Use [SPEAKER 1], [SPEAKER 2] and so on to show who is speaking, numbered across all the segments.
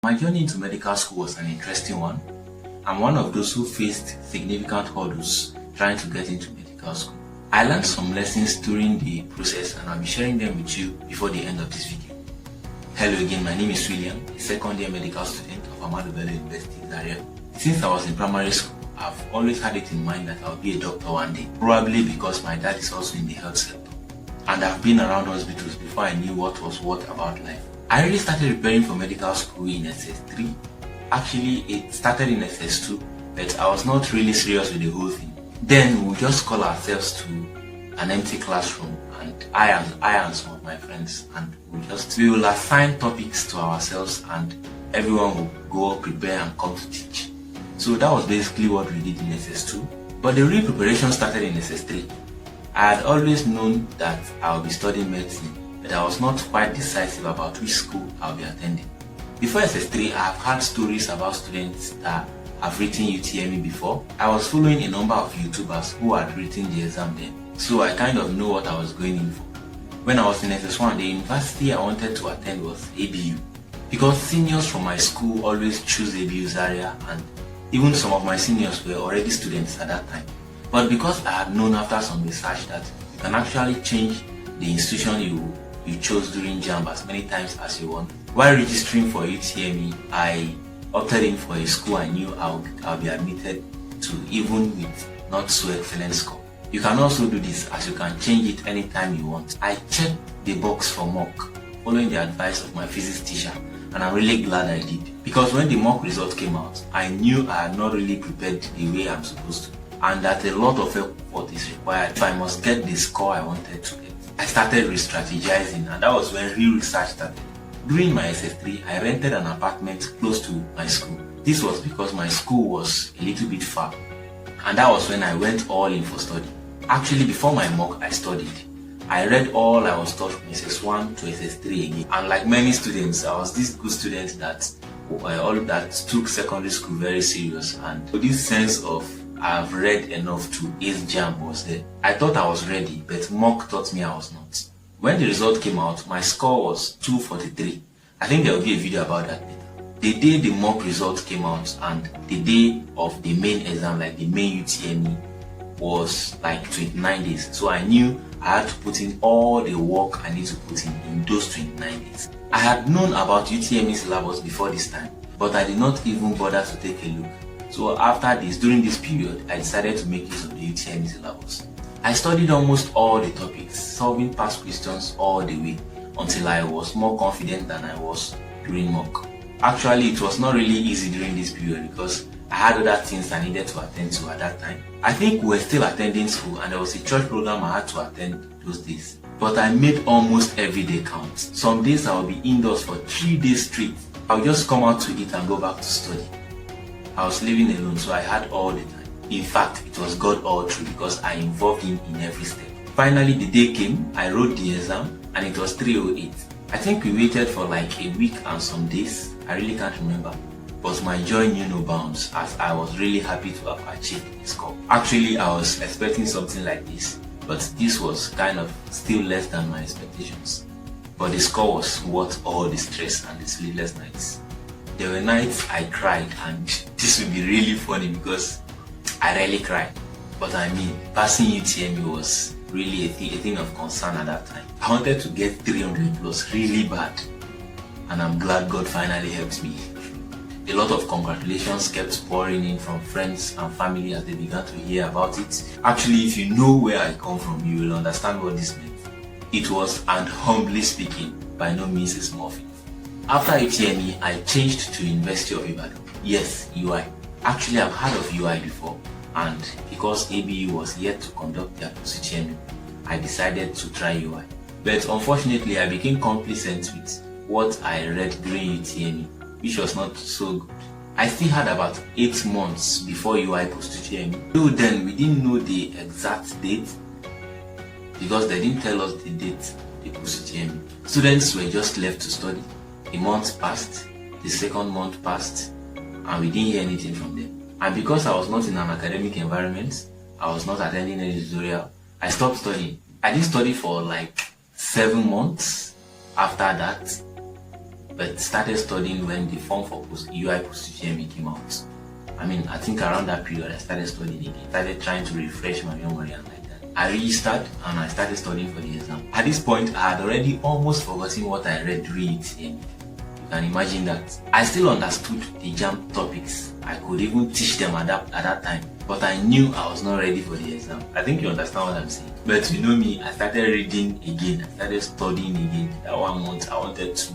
[SPEAKER 1] My journey into medical school was an interesting one. I'm one of those who faced significant hurdles trying to get into medical school. I learned some lessons during the process and I'll be sharing them with you before the end of this video. Hello again, my name is William, a second-year medical student of Ahmadu Bello University, Zaria. Since I was in primary school, I've always had it in mind that I'll be a doctor one day, probably because my dad is also in the health sector. And I've been around hospitals before I knew what was what about life. I really started preparing for medical school in SS3. Actually, it started in SS2, but I was not really serious with the whole thing. Then we just call ourselves to an empty classroom, and I and some of my friends, and we will assign topics to ourselves, and everyone will go prepare and come to teach. So that was basically what we did in SS2. But the real preparation started in SS3. I had always known that I would be studying medicine, but I was not quite decisive about which school I would be attending. Before SS3, I have heard stories about students that have written UTME before. I was following a number of YouTubers who had written the exam then, so I kind of know what I was going in for. When I was in SS1, the university I wanted to attend was ABU, because seniors from my school always choose ABU Zaria, and even some of my seniors were already students at that time. But because I had known after some research that you can actually change the institution you chose during JAMB as many times as you want, while registering for UTME, I opted in for a school I knew I'll be admitted to, even with not so excellent score. You can also do this, as you can change it anytime you want. I checked the box for mock, following the advice of my physics teacher, and I'm really glad I did, because when the mock result came out, I knew I had not really prepared the way I'm supposed to, and that a lot of effort is required if I must get the score I wanted to get. I started re-strategizing, and that was when real research started. During my SS3, I rented an apartment close to my school. This was because my school was a little bit far, and that was when I went all in for study. Actually, before my mock, I studied. I read all I was taught from SS1 to SS3 again, and like many students, I was this good student that took secondary school very serious, and this sense of I've read enough to ace JAMB was there. I thought I was ready, but mock taught me I was not. When the result came out, my score was 243. I think there will be a video about that later. The day the mock result came out and the day of the main exam, like the main UTME, was like 29 days. So I knew I had to put in all the work I need to put in those 29 days. I had known about UTME syllabus before this time, but I did not even bother to take a look. So after this, during this period, I decided to make use of the UTME syllabus. I studied almost all the topics, solving past questions all the way, until I was more confident than I was during mock. Actually, it was not really easy during this period because I had other things I needed to attend to at that time. I think we were still attending school, and there was a church program I had to attend those days. But I made almost every day count. Some days I would be indoors for 3 days straight. I would just come out to eat and go back to study. I was living alone, so I had all the time. In fact, it was God all through because I involved him in every step. Finally, the day came, I wrote the exam, and it was 308. I think we waited for like a week and some days. I really can't remember. But my joy knew no bounds, as I was really happy to have achieved the score. Actually, I was expecting something like this, but this was kind of still less than my expectations. But the score was worth all the stress and the sleepless nights. There were nights I cried, and this will be really funny because I rarely cry. But I mean, passing UTME was really a thing of concern at that time. I wanted to get 300 plus really bad, and I'm glad God finally helped me. A lot of congratulations kept pouring in from friends and family as they began to hear about it. Actually, if you know where I come from, you will understand what this meant. It was, and humbly speaking, by no means a small feat. After UTME, I changed to University of Ibadan. Yes, UI. Actually, I've heard of UI before, and because ABU was yet to conduct their post-UTME, I decided to try UI. But unfortunately, I became complacent with what I read during UTME, which was not so good. I still had about 8 months before UI post-UTME. Though then, we didn't know the exact date because they didn't tell us the date they post-UTME. Students were just left to study. A month passed, the second month passed, and we didn't hear anything from them. And because I was not in an academic environment, I was not attending any tutorial, I stopped studying. I didn't study for like 7 months after that. but started studying when the form for UI post-UTME came out. I think around that period I started studying again, started trying to refresh my memory and like that. I registered and I started studying for the exam. At this point, I had already almost forgotten what I read during UTME. You can imagine that. I still understood the JAMB topics. I could even teach them at that time, but I knew I was not ready for the exam. I think you understand what I'm saying. But you know me, I started reading again, I started studying again. That 1 month I wanted to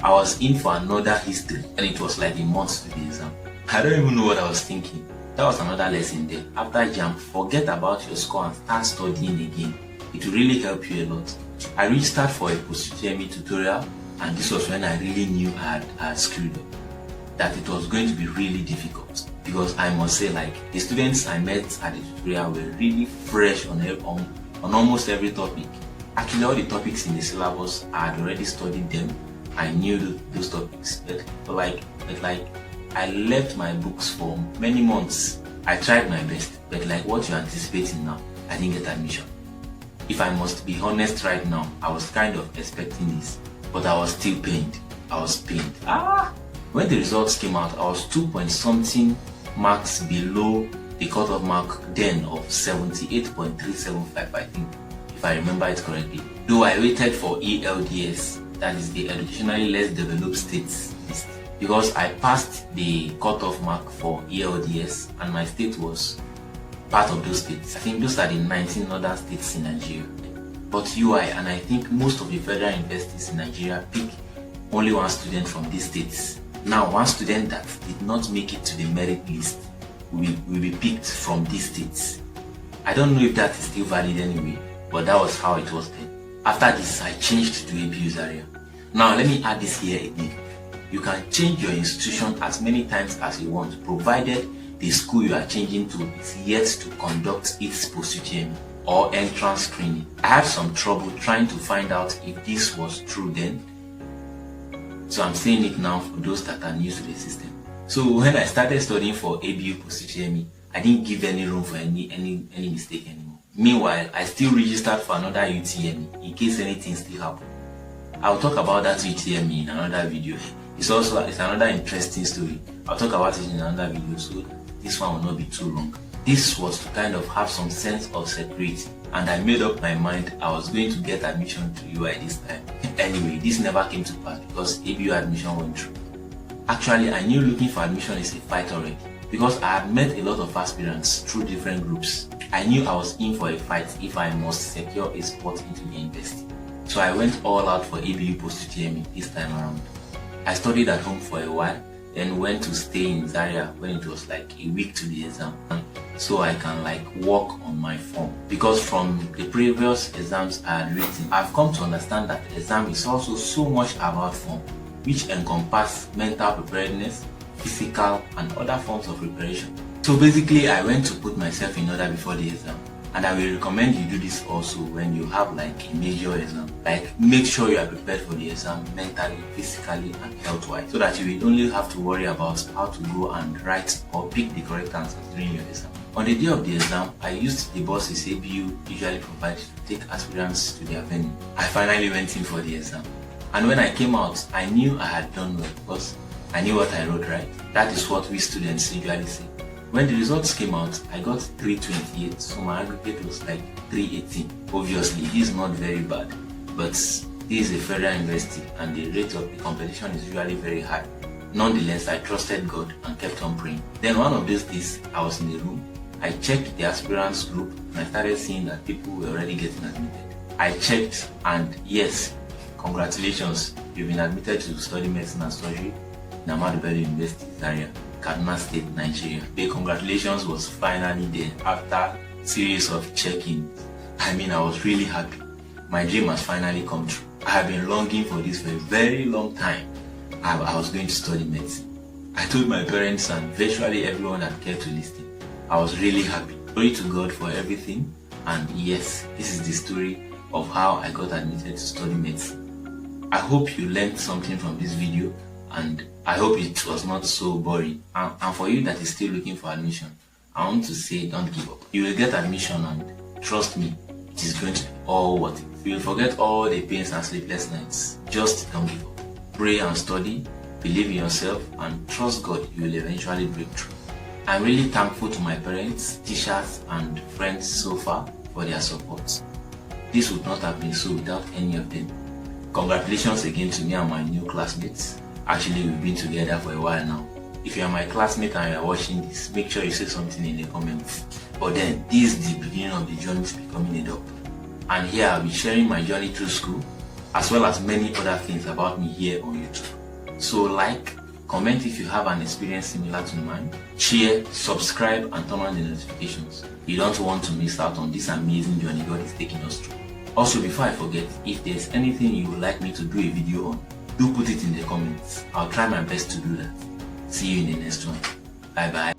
[SPEAKER 1] I was in for another history, and it was like a month to the exam. I don't even know what I was thinking. That was another lesson there. After JAMB, forget about your score and start studying again. It will really help you a lot. I registered for a post-UTME tutorial, and this was when I really knew I had screwed up. That it was going to be really difficult, because I must say, like, the students I met at the tutorial were really fresh on almost every topic. Actually, all the topics in the syllabus, I had already studied them. I knew those topics, but I left my books for many months. I tried my best, but like what you're anticipating now, I didn't get admission. If I must be honest right now, I was kind of expecting this, but I was still pained. I was pained. When the results came out, I was 2-point-something marks below the cutoff mark then of 78.375, I think, if I remember it correctly. Though I waited for ELDS, that is the Educationally Less Developed States list, because I passed the cutoff mark for ELDS and my state was part of those states. I think those are the 19 other states in Nigeria. But UI, and I think most of the federal universities in Nigeria, pick only one student from these states. Now, one student that did not make it to the merit list will be picked from these states. I don't know if that is still valid anyway, but that was how it was then. After this, I changed to ABU Zaria. Now, let me add this here again. You can change your institution as many times as you want, provided the school you are changing to is yet to conduct its post-UTME or entrance screening. I had some trouble trying to find out if this was true then, so I'm saying it now for those that are new to the system. So when I started studying for ABU post-UTME, I didn't give any room for any mistake anymore. Meanwhile, I still registered for another UTME in case anything still happened. I'll talk about that UTME in another video. It's another interesting story. I'll talk about it in another video, so this one will not be too long. This was to kind of have some sense of security, and I made up my mind I was going to get admission to UI this time. Anyway, this never came to pass because ABU admission went through. Actually, I knew looking for admission is a fight already, because I had met a lot of aspirants through different groups. I knew I was in for a fight if I must secure a spot into the university. So I went all out for ABU post-UTME this time around. I studied at home for a while, then went to stay in Zaria when it was like a week to the exam, so I can like work on my form. Because from the previous exams I had written, I've come to understand that the exam is also so much about form, which encompass mental preparedness, physical and other forms of preparation. So basically, I went to put myself in order before the exam. And I will recommend you do this also when you have like a major exam. Like, make sure you are prepared for the exam mentally, physically and health-wise, so that you will only have to worry about how to go and write or pick the correct answers during your exam. On the day of the exam, I used the buses ABU usually provides to take aspirants to their venue. I finally went in for the exam. And when I came out, I knew I had done well because I knew what I wrote, right? That is what we students usually say. When the results came out, I got 328, so my aggregate was like 318. Obviously, this is not very bad, but this is a federal university and the rate of the competition is usually very high. Nonetheless, I trusted God and kept on praying. Then one of those days, I was in the room. I checked the aspirants group and I started seeing that people were already getting admitted. I checked and yes, congratulations, you've been admitted to study medicine and surgery in Ahmadu Bello University, Zaria, Kaduna State, Nigeria. The congratulations was finally there after series of check-ins. I was really happy. My dream has finally come true. I have been longing for this for a very long time. I was going to study medicine. I told my parents and virtually everyone that cared to listen. I was really happy. Glory to God for everything. And yes, this is the story of how I got admitted to study medicine. I hope you learned something from this video, and I hope it was not so boring. And for you that is still looking for admission, I want to say don't give up. You will get admission, and trust me, it is going to be all worth it. You will forget all the pains and sleepless nights. Just don't give up. Pray and study, believe in yourself, and trust God you will eventually break through. I'm really thankful to my parents, teachers, and friends so far for their support. This would not have been so without any of them. Congratulations again to me and my new classmates. Actually, we've been together for a while now. If you are my classmate and you are watching this, make sure you say something in the comments. But then, this is the beginning of the journey to becoming a doctor. And here I'll be sharing my journey through school, as well as many other things about me here on YouTube. So like, comment if you have an experience similar to mine, share, subscribe, and turn on the notifications. You don't want to miss out on this amazing journey God is taking us through. Also, before I forget, if there's anything you would like me to do a video on, do put it in the comments. I'll try my best to do that. See you in the next one. Bye bye.